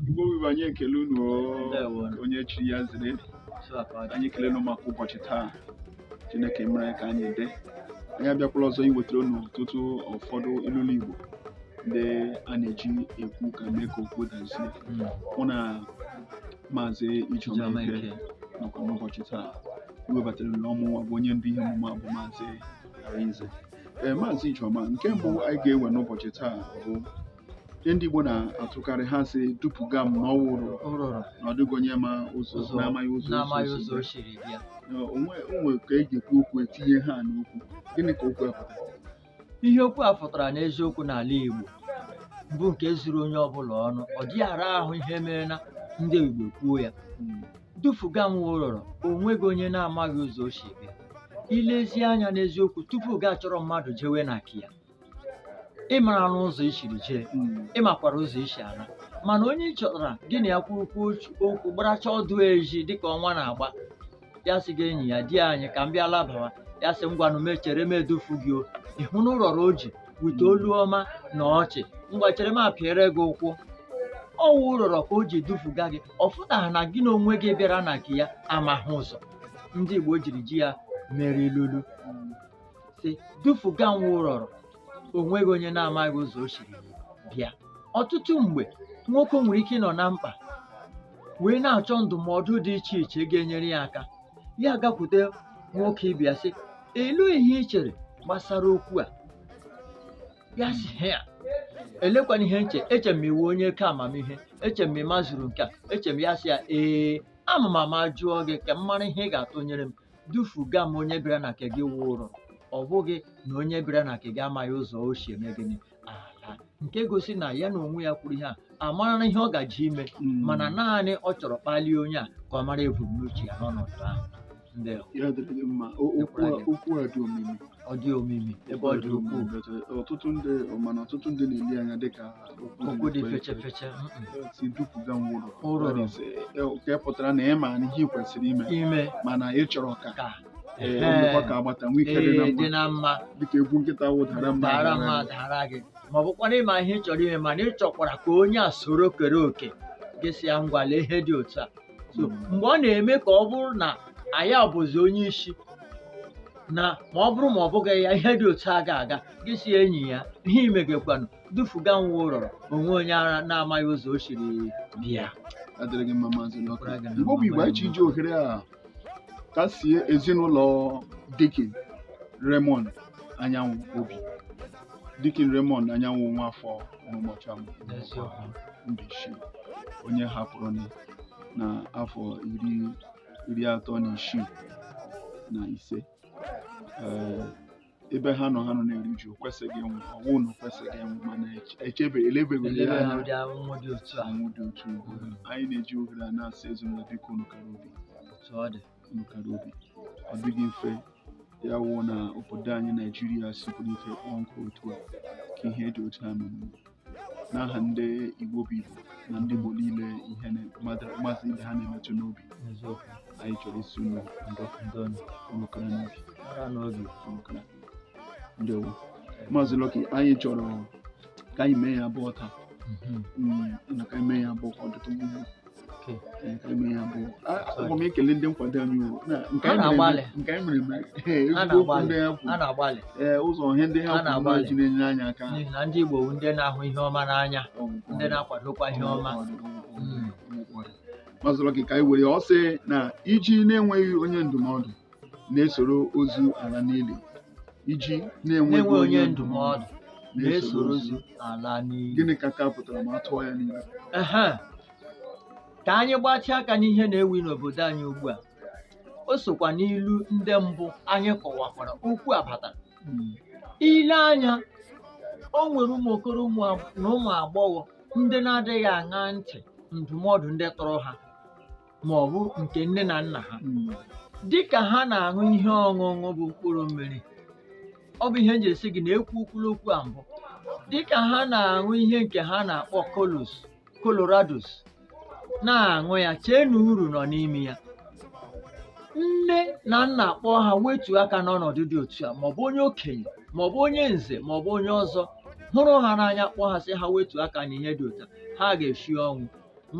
Igbo Wibo anyị ekele unu onye chiri ya zere anyị ekele unu maka ụbọchị taa. Chineke mere ka anyị dị. Anyị abịakwala ọzọ iwetara unu ọtụtụ ụfọdụ ilu Igbo ndị a na-eji ekwu ka mee ka okwu dazie. Mụ na Maazị Ijeoma Ike nọkwa n'ụbọchị taa iwebatara n'ọmụnwa bụ onye ndu ihe omume a bụ Maazị Arinze. Maazị Ijeoma, nke mbụ anyị ga-ewe n'ụbọchị taa bụ ndị Igbo na-atụkarị ha sị dupụga m na ọwụ rụrụ na ọ dịghị onye ma ụzọ na-amaghị ụzọ o siri bịa. Onwe ka e ga-ekwu okwu etinye ha n'okwu. Gịnị ka okwu a pụtara? Ihe okwu a pụtara n'eziokwu n'ala Igbo bụ nke zuru onye ọbụla ọnụ. Ọ dịghị ara ahụ ihe mere na ndị Igbo kwuo ya. Dufuga m ụrọrọ, o nweghị onye na-amaghị ụzọ o si bịa. Ilezi anya n'eziokwu, tupu gị achọrọ mmadụ jewe na nke ya, ị mara n'ụzọ isiri jee, ị makwara ụzọ isi ala. Mana onye ị chọtara gị na ya kwurukwu okwu gbaracha ọdụ eji dịka ọnwa na-agba, ya sị gị enyi ya di anyị ka m bịa labawa, ya sị ngwanụ mechere m edufu gị o. Ịhụ na ụrọrọ o ji wite olu ọma na ọchị, ngwa chere m apịara gị ụkwụ. Ọwụ ụrọrọ ka o ji dufuga gị. Ọ fụtaghị na gị na onwe gị bịara na nke ya amaghị ụzọ. Ndị Igbo jiri ji ya mere ilulu sị dufuga m ụrọrọ, o nweghị onye na-amaghị ụzọ o siri bịa. Ọtụtụ mgbe nwoke nwere ike ịnọ na mkpa wee na-achọ ndụmọdụ dị iche iche ga-enyere ya aka. Ya gakwute nwoke ịbịa sị elu ihe ị chere gbasara okwu a. Ya sị ya elekwana ihe nche, eche m iwu onye ka amamihe, eche m ịma zuru nke a, eche m ya sị ya ama m ama jụọ gị ka m mara ihe ị ga-atụnyere m. Dufuga m onye bịara na nke gị wụ ụrọ, ọ bụghị na onye bịara na nke gị amaghị ụzọ o si eme gịnị ala. Nke gosi na ya na onwe ya kwuru ihe a amara na ihe ọ gaji ime, mana naanị ọ chọrọ kpalie onye a ka ọ mara ebumnuche ya n'ọnọdụ ahụ. Ya dịrị gị mma. Okwu a dị omimi. Ọ dị omimi ebe ọ dị ukwuu. Ọtụtụ ndị na-eli anya dịka okwu dị feche feche. Si dupuga m ụrọrọ nke pụtara na ị ma na ihe ị kwesịrị ime mana ị chọrọ ka ọmụkwa ka agbata nwee ike dị na mma dịka egwu nkịta wụdara mma dara gị, ma ọ bụkwa na ịma ihe ị chọrọ ime mana ị chọkwara ka onye a soro kere oke gị si ya ngwale ihe dị otu a. So mgbe ọ na-eme ka ọ bụrụ na anyị abụzi onye isi na ma ọ bụrụ ma ọ bụghị ya ihe dị otu a ga-aga, gị si enyi ya ihe imegekwanụ dufuga nwa ụrọrọ, onwe onye ara na-amaghị ụzọ o siri bịa. Adịrị gị mma Maazị Lucky. Igbo bụ Igbo, anyị ji iji ohere a kasie ezinụlọ Dikin Raymond Anyanwụ obi. Dikin Raymond Anyanwụ Nwafọ n'ụbọchị Mbaise, onye hapụrụ na afọ 36. Ebe ha nọ na-eri ji o kwesịghị ịnwụ, ọwụ na o kwesịghị ịnwụ, mana elebeghị anya ọnwụ dị otu. Anyị na-eji ohere a na-asị ezinụlọ biko unu kara obi. Ọ dịghị mfe ya wụ na obodo anyị Naijiria sikwuru ike kpọọ nkụ otu a ka ihe dị otu a mere. N'aha ndị Igbo bụ Igbo na ndị Igbo niile ihe mmasị ibe ha na-emetụ n'obi, anyị chọrọ isi unu kara n'obi. Ndewo Maazị Lucky, anyị chọrọ ka anyị mee ya abụọ taa. Na ka anyị mee ya abụọ ka ọ dịtụ mma. Ka anyị mee ya abụọ. Aga m ekele ndị nkwado anyị nke anyị mere ụzọ ihe ndị ha kwuru ji na-enye anyị aka. N'ihi na ndị Igbo ndị na-ahụ ihe ọma n'anya, ndị na-akwadokwa ihe ọma. Maazị Lucky, ka anyị were ọ sị na iji na-enweghị onye ndụmọdụ na-esoro ozu ala n'ili. Iji na-enweghị onye ndụmọdụ na-esoro ozu ala n'ili. Gịnị ka ka pụtara ma atụọ ya n'ile? Ka anyị gbatịa aka n'ihe na-ewi n'obodo anyị ugbu a. O sokwa n'ilu ndị mbụ anyị kọwakwara okwu abatara. Ile anya, o nwere ụmụ okoro na ụmụ agbọghọ ndị na-adịghị aṅa ntị ndụmọdụ ndị tọrọ ha ma ọ bụ nke nne na nna ha. Dịka ha na-aṅụ ihe ọṅụṅụ bụ mkpụrụ mmiri, ọ bụ ihe nji esi gị na-ekwu ukwuru okwu a mbụ. Dịka ha na-aṅụ ihe nke ha na-akpọ Colorados, na-aṅụ ya, chee na uru nọ n'ime ya. Nne na nna kpọọ ha wetuo aka n'ọnọdụ dị otu a, maọbụ onye okenye maọbụ onye nze maọbụ onye ọzọ hụrụ ha n'anya, kpọọ ha sị ha wetuo aka n'ihe dị otu a, ha ga-eshi ọnwụ.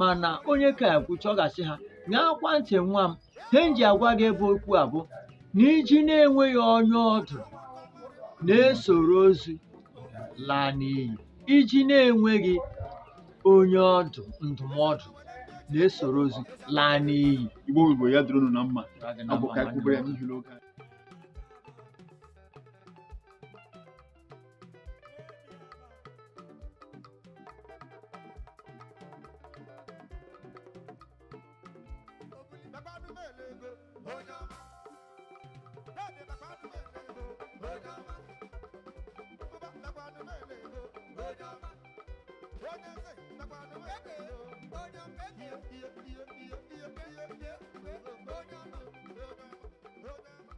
mana onye ka ekwucha ọ ga-asị ha ṅaakwa ntị nwa m ihe m ji agwa gị ebe okwu a bụ na iji na-enweghị onye ọdụ na-esoro ozu laa n'iyi iji na-enweghị onye ọdụ ndụmọdụ na-esoro ozu laa n'iyi Igbo ya dịrị unu na mma ọ bụ ka anyị kwubere ya n'ihi n'oge anyị. Yeah.